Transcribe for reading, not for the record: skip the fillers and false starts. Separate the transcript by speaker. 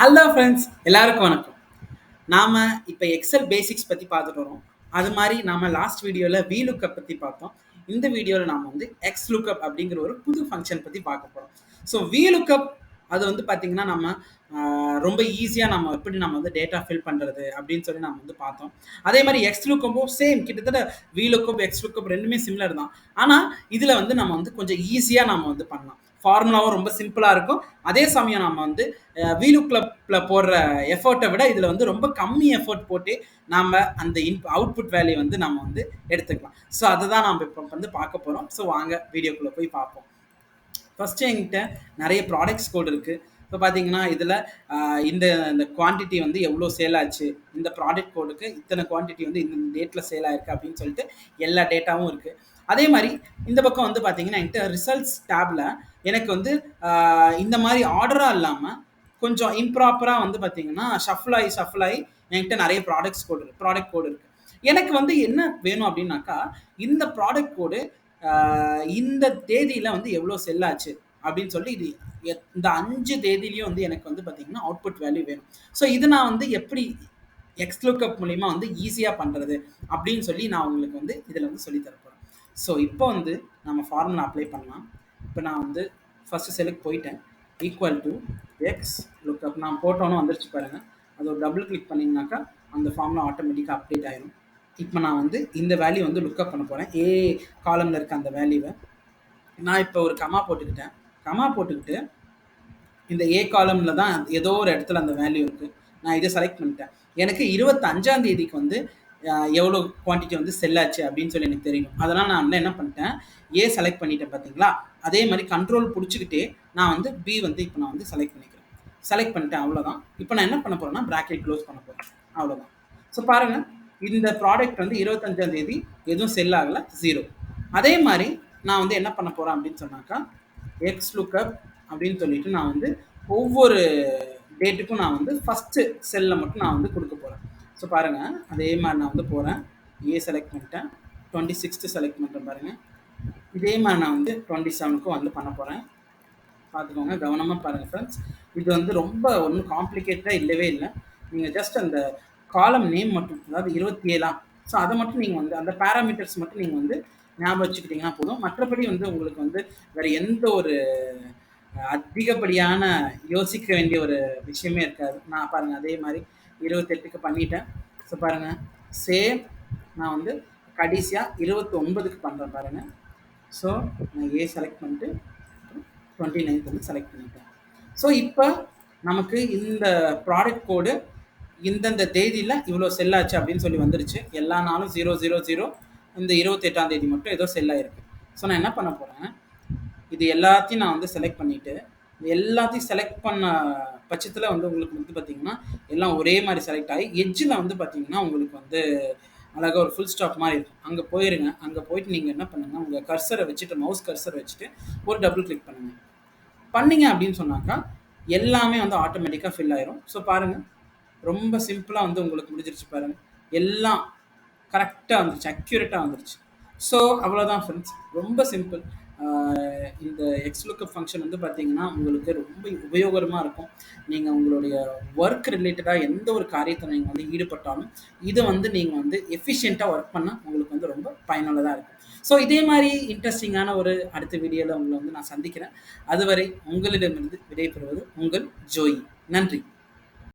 Speaker 1: Hello friends, எல்லாருக்கும் வணக்கம். நாம இப்ப எக்ஸல் பேசிக்ஸ் பத்தி பார்த்துட்டு வரோம். அது மாரி நாம லாஸ்ட் வீடியோல VLOOKUP பத்தி பார்த்தோம். இந்த வீடியோல நாம வந்து XLOOKUP அப்படிங்கிற ஒரு புது ஃபங்ஷன் பத்தி பார்க்க போறோம். ஸோ VLOOKUP அது வந்து பார்த்தீங்கன்னா, நம்ம ரொம்ப ஈஸியா நம்ம எப்படி நம்ம வந்து டேட்டா ஃபில் பண்றது அப்படின்னு சொல்லி நம்ம வந்து பார்த்தோம். அதே மாரி XLOOKUPம் சேம் கிட்டத்தட்ட VLOOKUP, XLOOKUP 2மே சிமிலர் தான். ஆனா, இதுல வந்து நம்ம வந்து கொஞ்சம் ஈஸியா நாம வந்து பண்ணலாம். ஃபார்முலாவும் ரொம்ப சிம்பிளா இருக்கும். அதே சமயம் நம்ம வந்து VLOOKUPல போடுற எஃபோர்ட்ட விட இதுல வந்து ரொம்ப கம்மி எஃபோர்ட் போட்டு நாம அந்த அவுட்புட் வேல்யூ வந்து நம்ம வந்து எடுத்துக்கலாம். ஸோ அதுதான் நாம இப்ப வந்து பார்க்க போறோம். ஸோ வாங்க வீடியோக்குள்ள போய் பார்ப்போம். ஃபர்ஸ்ட் என்கிட்ட நிறைய ப்ராடக்ட்ஸ் கோட் இருக்கு. இப்போ பார்த்தீங்கன்னா, இதில் இந்த இந்த குவான்டிட்டி வந்து எவ்வளோ சேல் ஆச்சு, இந்த ப்ராடக்ட் கோடுக்கு இத்தனை குவான்டிட்டி வந்து இந்த டேட்டில் சேல் ஆயிருக்கு அப்படின்னு சொல்லிட்டு எல்லா டேட்டாவும் இருக்குது. அதே மாதிரி இந்த பக்கம் வந்து பார்த்தீங்கன்னா, என்கிட்ட ரிசல்ட்ஸ் டேபில் எனக்கு வந்து இந்த மாதிரி ஆர்டராக இல்லாமல் கொஞ்சம் இம்ப்ராப்பராக வந்து பார்த்தீங்கன்னா ஷஃபிள் ஆகி என்கிட்ட நிறைய ப்ராடக்ட் கோடு இருக்குது. எனக்கு வந்து என்ன வேணும் அப்படின்னாக்கா, இந்த ப்ராடக்ட் கோடு இந்த தேதியில வந்து எவ்வளோ செல் ஆச்சு அப்படின்னு சொல்லி இது இந்த 5 தேதியிலயும் வந்து எனக்கு வந்து பார்த்தீங்கன்னா அவுட்புட் வேல்யூ வேணும். ஸோ இது நான் வந்து எப்படி XLOOKUP மூலியமா வந்து ஈஸியா பண்றது அப்படின்னு சொல்லி நான் உங்களுக்கு வந்து இதுல வந்து சொல்லி தர போறேன். ஸோ இப்போ வந்து நம்ம ஃபார்முலா அப்ளை பண்ணலாம். இப்போ நான் வந்து ஃபர்ஸ்ட் செலுக்கு போயிட்டேன். ஈக்குவல் டு XLOOKUP நான் போட்டோன்னு வந்துருச்சு பாருங்க. அது ஒரு டபுள் கிளிக் பண்ணீங்கன்னாக்கா அந்த ஃபார்முலா ஆட்டோமேட்டிக்காக அப்டேட் ஆயிரும். இப்போ நான் வந்து இந்த வேல்யூ வந்து லுக்கப் பண்ண போகிறேன். ஏ காலமில் இருக்க அந்த வேல்யூவை நான் இப்போ ஒரு கமா போட்டுக்கிட்டேன். கமா போட்டுக்கிட்டு இந்த ஏ காலமில் தான் ஏதோ ஒரு இடத்துல அந்த வேல்யூ இருக்குது. நான் இதை செலக்ட் பண்ணிட்டேன். எனக்கு 25ஆம் தேதிக்கு வந்து எவ்வளோ குவான்டிட்டி வந்து செல் ஆச்சு அப்படின்னு சொல்லி எனக்கு தெரியும். அதனால் நான் வந்து என்ன பண்ணிட்டேன், ஏ செலக்ட் பண்ணிட்டேன் பார்த்தீங்களா. அதே மாதிரி கண்ட்ரோல் பிடிச்சிக்கிட்டே நான் வந்து பி வந்து இப்போ நான் வந்து செலக்ட் பண்ணிக்கிறேன். செலக்ட் பண்ணிட்டேன், அவ்வளோதான். இப்போ நான் என்ன பண்ண போகிறேன்னா ப்ராக்கெட் க்ளோஸ் பண்ண போகிறேன், அவ்வளோதான். ஸோ பாருங்கள், இந்த ப்ராடக்ட் வந்து 25ஆம் தேதி எதுவும் செல் ஆகலை, 0. அதே மாதிரி நான் வந்து என்ன பண்ண போகிறேன் அப்படின்னு சொன்னாக்கா, XLOOKUP அப்படின்னு சொல்லிட்டு நான் வந்து ஒவ்வொரு டேட்டுக்கும் நான் வந்து ஃபஸ்ட்டு செல்லில் மட்டும் நான் வந்து கொடுக்க போகிறேன். ஸோ பாருங்கள், அதே மாதிரி நான் வந்து போகிறேன். ஏ செலக்ட் பண்ணிட்டேன், 26 செலக்ட் பண்ணுறேன் பாருங்கள். இதே மாதிரி நான் வந்து 27க்கும் வந்து பண்ண போகிறேன். பார்த்துக்கோங்க, கவனமாக பாருங்கள் ஃப்ரெண்ட்ஸ். இது வந்து ரொம்ப ஒன்றும் காம்ப்ளிகேட்டடாக இல்லவே இல்லை. நீங்கள் ஜஸ்ட் அந்த காலம் நேம் மட்டும், அதாவது 27ஆம், ஸோ அதை மட்டும் நீங்கள் வந்து அந்த பேராமீட்டர்ஸ் மட்டும் நீங்கள் வந்து ஞாபகம் வச்சுக்கிட்டிங்கன்னா போதும். மற்றபடி வந்து உங்களுக்கு வந்து வேறு எந்த ஒரு அதிகப்படியான யோசிக்க வேண்டிய ஒரு விஷயமே இருக்காது. நான் பாருங்கள் அதே மாதிரி 28க்கு பண்ணிட்டேன். ஸோ பாருங்கள், சேம் நான் வந்து கடைசியாக 29க்கு பண்ணுறேன் பாருங்கள். ஸோ நான் ஏ செலக்ட் பண்ணிட்டு 29th வந்து செலக்ட் பண்ணிட்டேன். ஸோ இப்போ நமக்கு இந்த ப்ராடக்ட் கோடு இந்தந்த தேதியில் இவ்வளோ செல் ஆச்சு அப்படின்னு சொல்லி வந்துருச்சு. எல்லா நாளும் 000, இந்த 28ஆம் தேதி மட்டும் ஏதோ செல் ஆகிருக்கு. ஸோ நான் என்ன பண்ண போகிறேன், இது எல்லாத்தையும் நான் வந்து செலக்ட் பண்ணிவிட்டு, எல்லாத்தையும் செலக்ட் பண்ண பட்சத்தில் வந்து உங்களுக்கு வந்து பார்த்திங்கன்னா எல்லாம் ஒரே மாதிரி செலக்ட் ஆகி எட்ஜில் வந்து பார்த்திங்கன்னா உங்களுக்கு வந்து அழகாக ஒரு ஃபுல் ஸ்டாப் மாதிரி இருக்கும். அங்கே போயிருங்க. அங்கே போயிட்டு நீங்கள் என்ன பண்ணுங்கள், உங்கள் கர்சரை வச்சுட்டு, மவுஸ் கர்சரை வச்சுட்டு ஒரு டபுள் கிளிக் பண்ணுங்கள். பண்ணிங்க அப்படின்னு சொன்னாக்கா எல்லாமே வந்து ஆட்டோமேட்டிக்காக ஃபில் ஆயிரும். ஸோ பாருங்கள், ரொம்ப சிம்பிளாக வந்து உங்களுக்கு முடிஞ்சிருச்சு பாருங்கள். எல்லாம் கரெக்டாக வந்துருச்சு, அக்யூரேட்டாக வந்துருச்சு. ஸோ அவ்வளோதான் ஃப்ரெண்ட்ஸ், ரொம்ப சிம்பிள். இந்த XLOOKUP ஃபங்க்ஷன் வந்து பார்த்தீங்கன்னா உங்களுக்கு ரொம்ப உபயோகரமாக இருக்கும். நீங்கள் உங்களுடைய ஒர்க் ரிலேட்டடாக எந்த ஒரு காரியத்தை நீங்கள் வந்து ஈடுபட்டாலும் இதை வந்து நீங்கள் வந்து எஃபிஷியண்ட்டாக ஒர்க் பண்ணால் உங்களுக்கு வந்து ரொம்ப பயனுள்ளதாக இருக்கும். ஸோ இதே மாதிரி இன்ட்ரெஸ்டிங்கான ஒரு அடுத்த வீடியோவில் உங்களை வந்து நான் சந்திக்கிறேன். அதுவரை உங்களிடமிருந்து விடைபெறுவது உங்கள் ஜோயி. நன்றி.